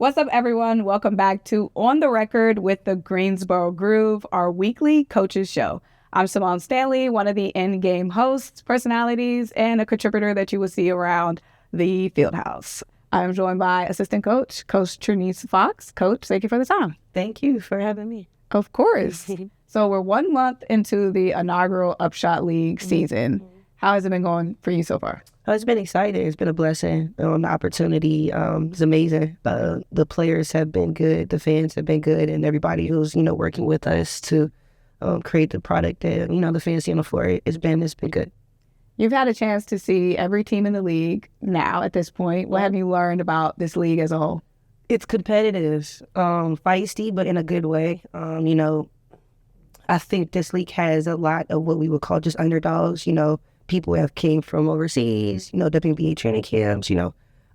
What's up, everyone? Welcome back to On the Record with the Greensboro Groove, our weekly coaches show. I'm Symone Stanley, one of the in-game hosts, personalities, and a contributor that you will see around the field house. I'm joined by assistant coach, Coach Trinese Fox. Coach, thank you for the time. Thank you for having me. Of course. So we're 1 month into the inaugural UPSHOT League season. How has it been going for you so far? Oh, it's been exciting. It's been a blessing. The opportunity is amazing. The players have been good. The fans have been good. And everybody who's, working with us to create the product that, the fans see on the floor, it's been good. You've had a chance to see every team in the league now at this point. What have you learned about this league as a whole? It's competitive, feisty, but in a good way. I think this league has a lot of what we would call just underdogs. People have came from overseas, WNBA training camps,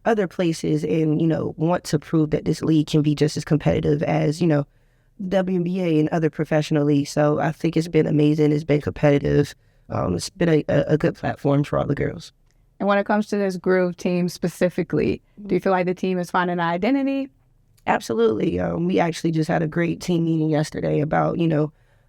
other places, and, want to prove that this league can be just as competitive as, WNBA and other professional leagues. So I think it's been amazing. It's been competitive. It's been a good platform for all the girls. And when it comes to this Groove team specifically, do you feel like the team is finding an identity? Absolutely. We actually just had a great team meeting yesterday about,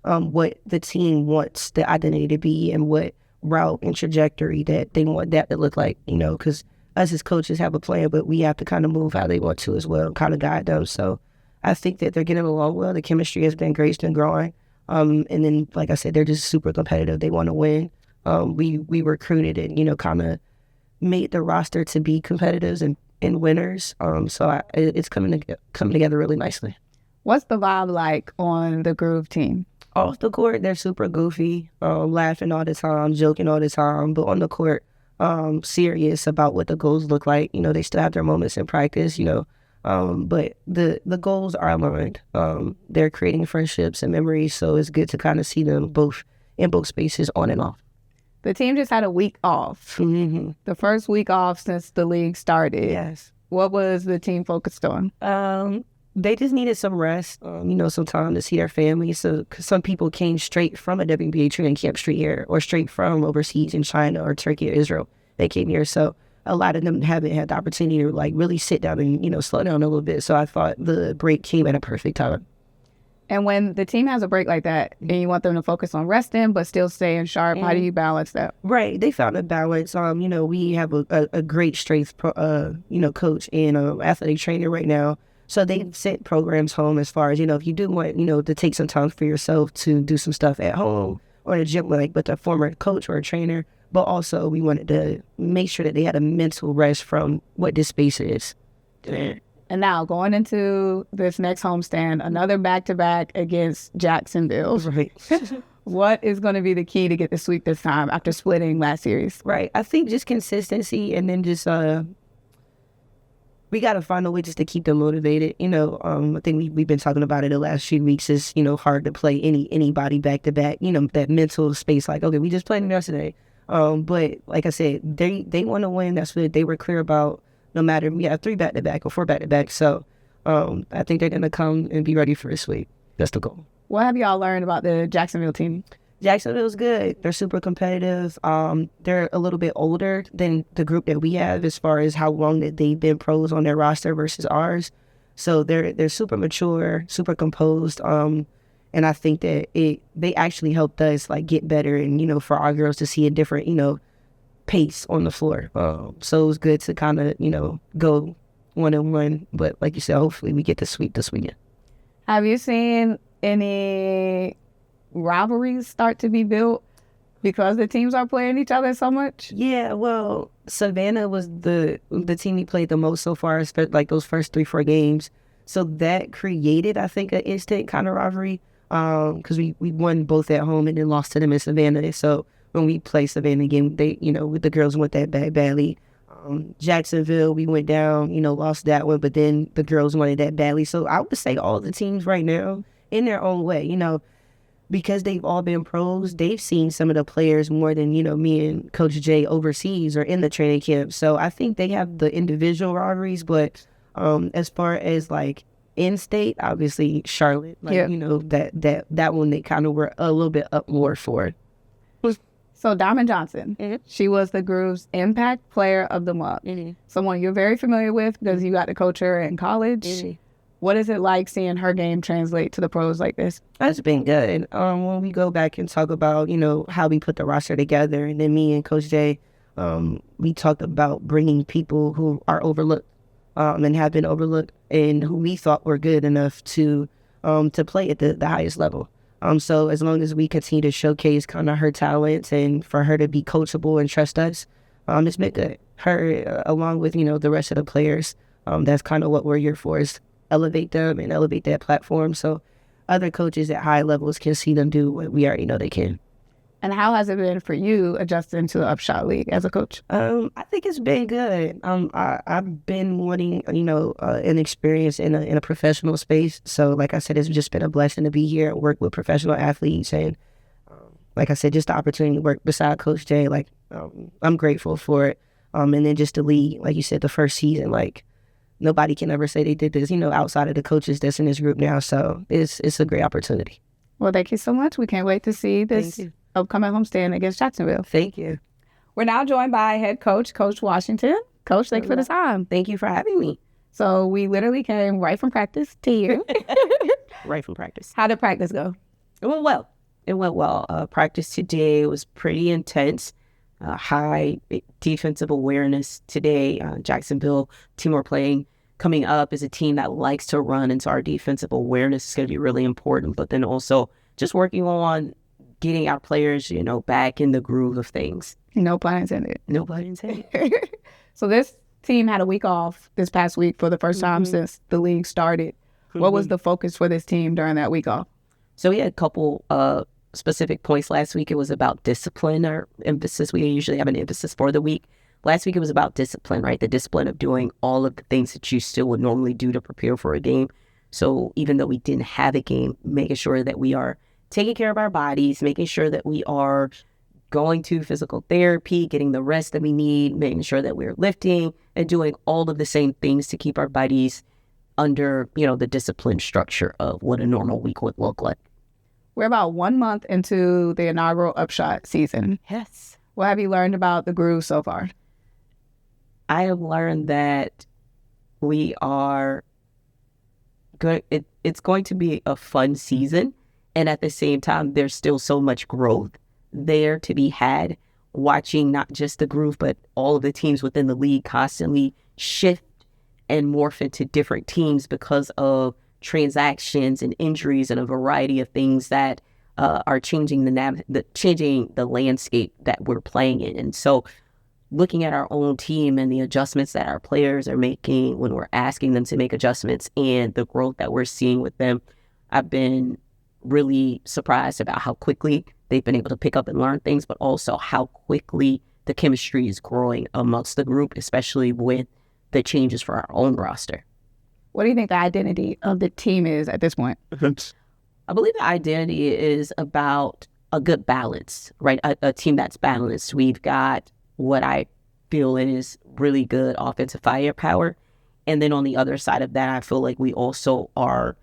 what the team wants the identity to be and what route and trajectory that they want that to look like, because us as coaches have a plan, but we have to kind of move how they want to as well, kind of guide them. So I think that they're getting along well. The chemistry has been great, it's been growing. And then, like I said, they're just super competitive. They want to win. We recruited and, kind of made the roster to be competitors and winners. So it's coming together really nicely. What's the vibe like on the Groove team? Off the court, they're super goofy, laughing all the time, joking all the time. But on the court, serious about what the goals look like. They still have their moments in practice, but the goals are aligned. They're creating friendships and memories, so it's good to kind of see them both in both spaces, on and off. The team just had a week off. Mm-hmm. The first week off since the league started. Yes. What was the team focused on? They just needed some rest, some time to see their families. So, cause some people came straight from a WNBA training camp straight here, or straight from overseas in China or Turkey or Israel. They came here. So a lot of them haven't had the opportunity to really sit down and, slow down a little bit. So I thought the break came at a perfect time. And when the team has a break like that and you want them to focus on resting but still staying sharp, how do you balance that? Right. They found a balance. We have a great strength, coach and athletic trainer right now. So they've sent programs home as far as, if you do want, to take some time for yourself to do some stuff at home or in a gym, with a former coach or a trainer. But also we wanted to make sure that they had a mental rest from what this space is. And now going into this next homestand, another back-to-back against Jacksonville. Right. What is going to be the key to get the sweep this time after splitting last series? Right. I think just consistency, and then just we got to find a way just to keep them motivated. I think we've been talking about it the last few weeks. Is hard to play anybody back-to-back. That mental space, like, okay, we just played them yesterday. But like I said, they want to win. That's what they were clear about. No matter if we have 3 back-to-back or 4 back-to-back. So I think they're going to come and be ready for a sweep. That's the goal. What have y'all learned about the Jacksonville team? Jacksonville's good. They're super competitive. They're a little bit older than the group that we have as far as how long that they've been pros on their roster versus ours. So they're super mature, super composed. And I think that they actually helped us get better and, for our girls to see a different, pace on the floor. So it was good to kind of, go 1-on-1. But like you said, hopefully we get to sweep this weekend. Have you seen any rivalries start to be built because the teams are playing each other so much? Yeah, well, Savannah was the team we played the most so far, those first 3-4 games. So that created, I think, an instant kind of rivalry because we won both at home and then lost to them in Savannah. So when we played Savannah again, they, the girls went that badly. Jacksonville, we went down, lost that one, but then the girls wanted that badly. So I would say all the teams right now, in their own way, because they've all been pros, they've seen some of the players more than, me and Coach Jay overseas or in the training camp. So I think they have the individual rivalries, but as far as in-state, obviously Charlotte, that one they kind of were a little bit up more for. So Diamond Johnson, she was the Groove's Impact Player of the Month. Someone you're very familiar with because you got to coach her in college. What is it like seeing her game translate to the pros like this? That's been good. When we go back and talk about, how we put the roster together, and then me and Coach Jay, we talked about bringing people who are overlooked and have been overlooked and who we thought were good enough to play at the highest level. So as long as we continue to showcase kind of her talents and for her to be coachable and trust us, it's been good. Her, along with, the rest of the players, that's kind of what we're here for, is elevate them and elevate that platform so other coaches at high levels can see them do what we already know they can. And how has it been for you adjusting to the UPSHOT League as a coach? I think it's been good. I've been wanting, an experience in a professional space. So like I said, it's just been a blessing to be here and work with professional athletes. And like I said, just the opportunity to work beside Coach Jay, I'm grateful for it. And then just the league, like you said, the first season, nobody can ever say they did this, outside of the coaches that's in this group now. So it's a great opportunity. Well, thank you so much. We can't wait to see this upcoming homestand against Jacksonville. Thank you. We're now joined by head coach, Coach Washington. Coach, thank you for the time. Thank you for having me. So we literally came right from practice to you. Right from practice. How did practice go? It went well. Practice today was pretty intense. High defensive awareness today. Jacksonville team we're playing coming up is a team that likes to run, and so our defensive awareness is going to be really important. But then also just working on getting our players, back in the groove of things. No pun intended. No pun intended. So this team had a week off this past week for the first time since the league started. What was the focus for this team during that week off? So we had a couple specific points last week. It was about discipline, our emphasis. We usually have an emphasis for the week. Last week it was about discipline, right? The discipline of doing all of the things that you still would normally do to prepare for a game. So even though we didn't have a game, making sure that we are taking care of our bodies, making sure that we are going to physical therapy, getting the rest that we need, making sure that we're lifting and doing all of the same things to keep our bodies under, the discipline structure of what a normal week would look like. We're about 1 month into the inaugural UPSHOT season. Yes. What have you learned about the Groove so far? I have learned that we are good. It's going to be a fun season. And at the same time, there's still so much growth there to be had, watching not just the Groove, but all of the teams within the league constantly shift and morph into different teams because of transactions and injuries and a variety of things that are changing the landscape that we're playing in. And so looking at our own team and the adjustments that our players are making when we're asking them to make adjustments and the growth that we're seeing with them, I've been really surprised about how quickly they've been able to pick up and learn things, but also how quickly the chemistry is growing amongst the group, especially with the changes for our own roster. What do you think the identity of the team is at this point? I believe the identity is about a good balance, right? A team that's balanced. We've got what I feel is really good offensive firepower. And then on the other side of that, I feel like we also are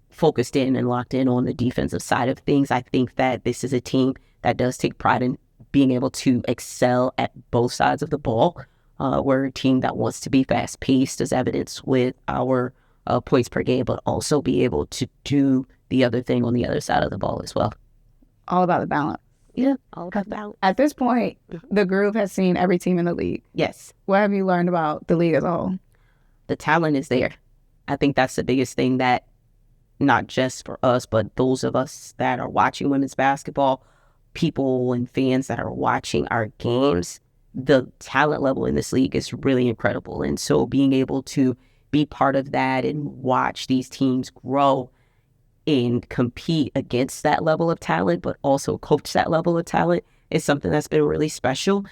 focused in and locked in on the defensive side of things. I think that this is a team that does take pride in being able to excel at both sides of the ball. We're a team that wants to be fast-paced, as evidenced with our points per game, but also be able to do the other thing on the other side of the ball as well. All about the balance. Yeah, all about the balance. At this point, the Groove has seen every team in the league. Yes. What have you learned about the league as a whole? The talent is there. I think that's the biggest thing, that not just for us, but those of us that are watching women's basketball, people and fans that are watching our games, the talent level in this league is really incredible. And so being able to be part of that and watch these teams grow and compete against that level of talent, but also coach that level of talent, is something that's been really special.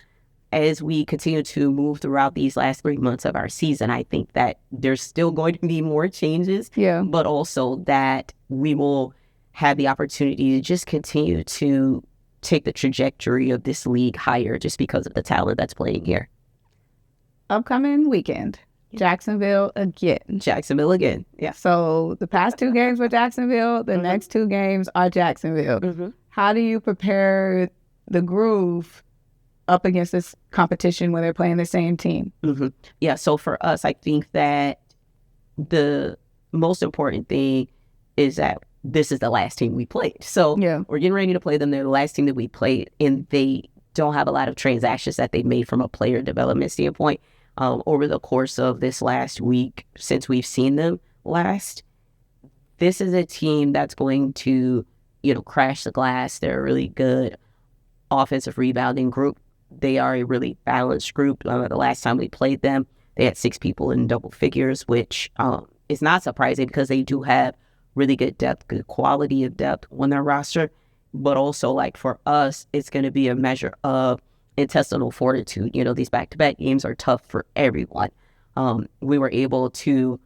As we continue to move throughout these last 3 months of our season, I think that there's still going to be more changes, but also that we will have the opportunity to just continue to take the trajectory of this league higher just because of the talent that's playing here. Upcoming weekend, Jacksonville again. Jacksonville again. Yeah. So the past 2 games were Jacksonville. The next 2 games are Jacksonville. How do you prepare the Groove up against this competition when they're playing the same team? Mm-hmm. Yeah, so for us, I think that the most important thing is that this is the last team we played. So we're getting ready to play them. They're the last team that we played, and they don't have a lot of transactions that they made from a player development standpoint over the course of this last week since we've seen them last. This is a team that's going to, crash the glass. They're a really good offensive rebounding group. They are a really balanced group. The last time we played them, they had 6 people in double figures, which is not surprising because they do have really good depth, good quality of depth on their roster. But also, like, for us, it's going to be a measure of intestinal fortitude. These back-to-back games are tough for everyone. We were able to,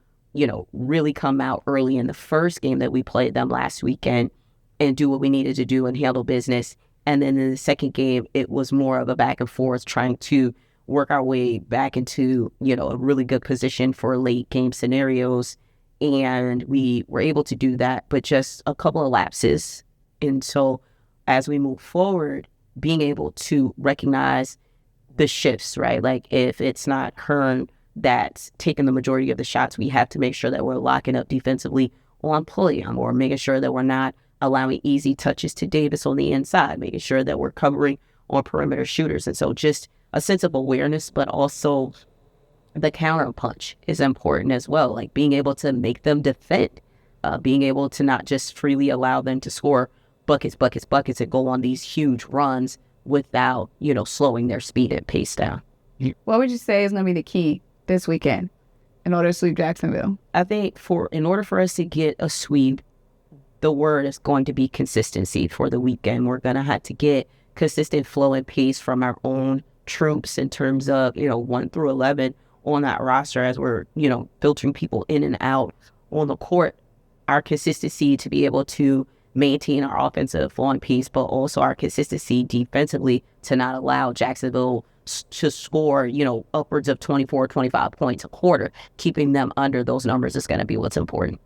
really come out early in the first game that we played them last weekend and do what we needed to do and handle business. And then in the second game, it was more of a back and forth trying to work our way back into, a really good position for late game scenarios. And we were able to do that, but just a couple of lapses. And so as we move forward, being able to recognize the shifts, right? Like, if it's not Kern that's taking the majority of the shots, we have to make sure that we're locking up defensively on Pulliam, or making sure that we're not allowing easy touches to Davis on the inside, making sure that we're covering on perimeter shooters. And so just a sense of awareness, but also the counter punch is important as well. Like, being able to make them defend, being able to not just freely allow them to score buckets, and go on these huge runs without, slowing their speed and pace down. What would you say is going to be the key this weekend in order to sweep Jacksonville? I think in order for us to get a sweep, the word is going to be consistency for the weekend. We're going to have to get consistent flow and pace from our own troops in terms of, 1 through 11 on that roster as we're, filtering people in and out on the court. Our consistency to be able to maintain our offensive on pace, but also our consistency defensively to not allow Jacksonville to score, upwards of 24, 25 points a quarter. Keeping them under those numbers is going to be what's important.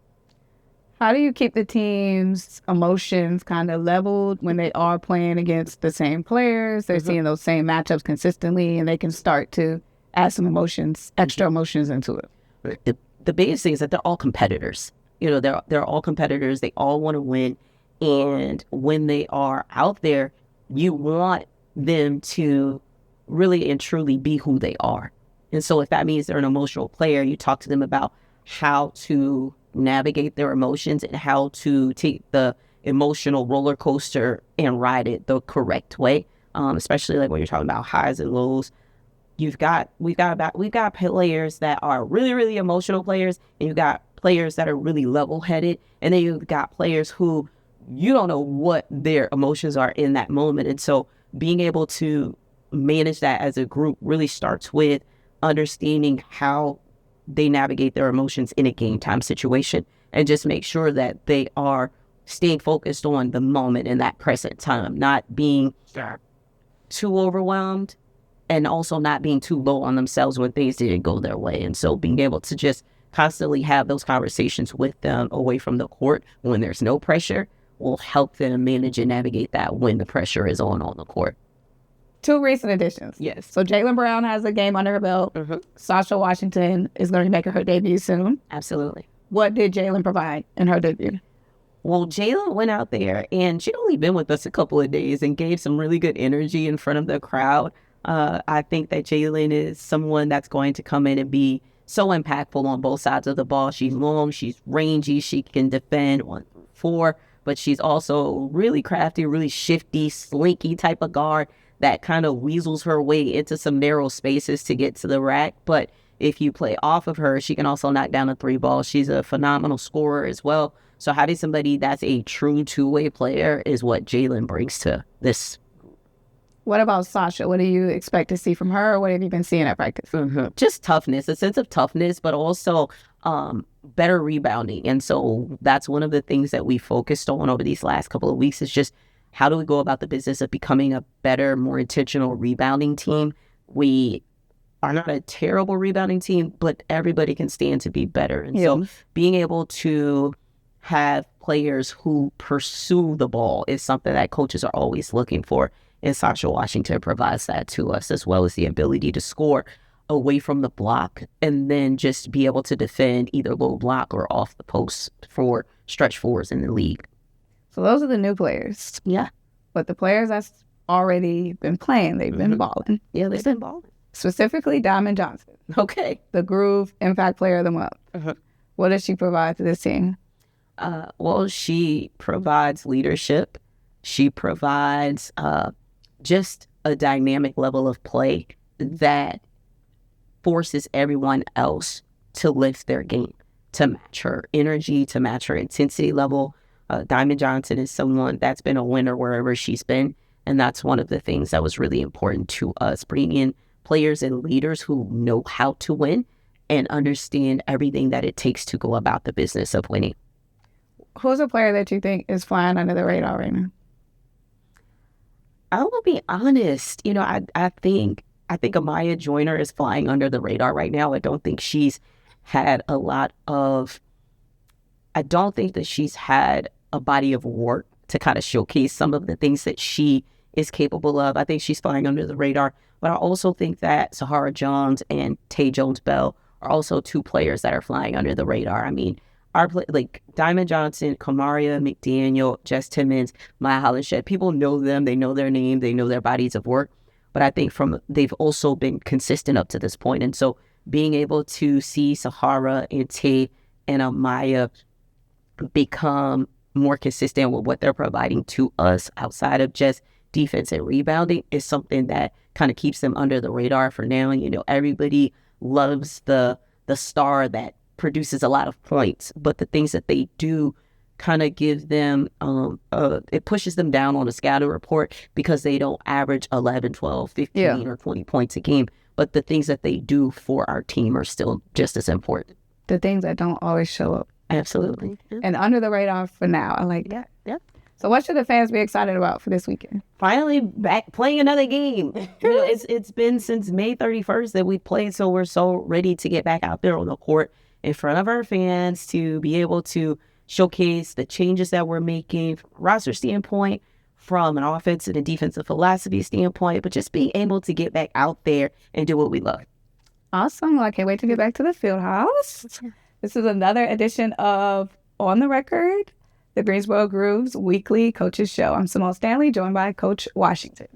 How do you keep the team's emotions kind of leveled when they are playing against the same players? They're seeing those same matchups consistently, and they can start to add some emotions, extra emotions into it. The biggest thing is that they're all competitors. They're all competitors. They all want to win. And when they are out there, you want them to really and truly be who they are. And so if that means they're an emotional player, you talk to them about how to navigate their emotions and how to take the emotional roller coaster and ride it the correct way. Especially like when you're talking about highs and lows. We've got players that are really, really emotional players, and you've got players that are really level-headed, and then you've got players who you don't know what their emotions are in that moment. And so being able to manage that as a group really starts with understanding how they navigate their emotions in a game time situation, and just make sure that they are staying focused on the moment in that present time, not being too overwhelmed and also not being too low on themselves when things didn't go their way. And so being able to just constantly have those conversations with them away from the court when there's no pressure will help them manage and navigate that when the pressure is on the court. 2 recent additions. Yes. So Jaylen Brown has a game under her belt. Sasha Washington is going to be making her debut soon. Absolutely. What did Jaylen provide in her debut? Well, Jaylen went out there, and she'd only been with us a couple of days and gave some really good energy in front of the crowd. I think that Jaylen is someone that's going to come in and be so impactful on both sides of the ball. She's long, she's rangy, she can defend 1-4, but she's also really crafty, really shifty, slinky type of guard that kind of weasels her way into some narrow spaces to get to the rack. But if you play off of her, she can also knock down a 3 ball. She's a phenomenal scorer as well. So having somebody that's a true 2-way player is what Jaylen brings to this. What about Sasha? What do you expect to see from her? What have you been seeing at practice? Just toughness, a sense of toughness, but also better rebounding. And so that's one of the things that we focused on over these last couple of weeks is just how do we go about the business of becoming a better, more intentional rebounding team? We are not a terrible rebounding team, but everybody can stand to be better. And so being able to have players who pursue the ball is something that coaches are always looking for. And Sasha Washington provides that to us, as well as the ability to score away from the block and then just be able to defend either low block or off the post for stretch fours in the league. So those are the new players. Yeah. But the players that's already been playing, they've been balling. Yeah, they've been balling. Specifically, Diamond Johnson. Okay. The Groove Impact Player of the Month. What does she provide to this team? Well, she provides leadership. She provides just a dynamic level of play that forces everyone else to lift their game, to match her energy, to match her intensity level. Diamond Johnson is someone that's been a winner wherever she's been. And that's one of the things that was really important to us, bringing in players and leaders who know how to win and understand everything that it takes to go about the business of winning. Who's a player that you think is flying under the radar right now? I will be honest. I think Amaya Joyner is flying under the radar right now. I don't think she's had a body of work to kind of showcase some of the things that she is capable of. I think she's flying under the radar. But I also think that Sahara Jones and Tay Jones-Bell are also two players that are flying under the radar. I mean, Diamond Johnson, Kamaria McDaniel, Jess Timmons, Maya Hollenshed, people know them. They know their name. They know their bodies of work. But I think they've also been consistent up to this point. And so being able to see Sahara and Tay and Amaya become more consistent with what they're providing to us outside of just defense and rebounding is something that kind of keeps them under the radar for now. Everybody loves the star that produces a lot of points, but the things that they do kind of give them, it pushes them down on a scouting report because they don't average 11, 12, 15, or 20 points a game. But the things that they do for our team are still just as important. The things that don't always show up. Absolutely. Yeah. And under the radar for now. I like that. Yeah. So what should the fans be excited about for this weekend? Finally back playing another game. It's been since May 31st that we played, so we're so ready to get back out there on the court in front of our fans to be able to showcase the changes that we're making from a roster standpoint, from an offensive and defensive philosophy standpoint, but just being able to get back out there and do what we love. Awesome. Well, I can't wait to get back to the field house. This is another edition of On the Record, the Greensboro Groove's weekly coaches show. I'm Symone Stanley, joined by Coach Washington.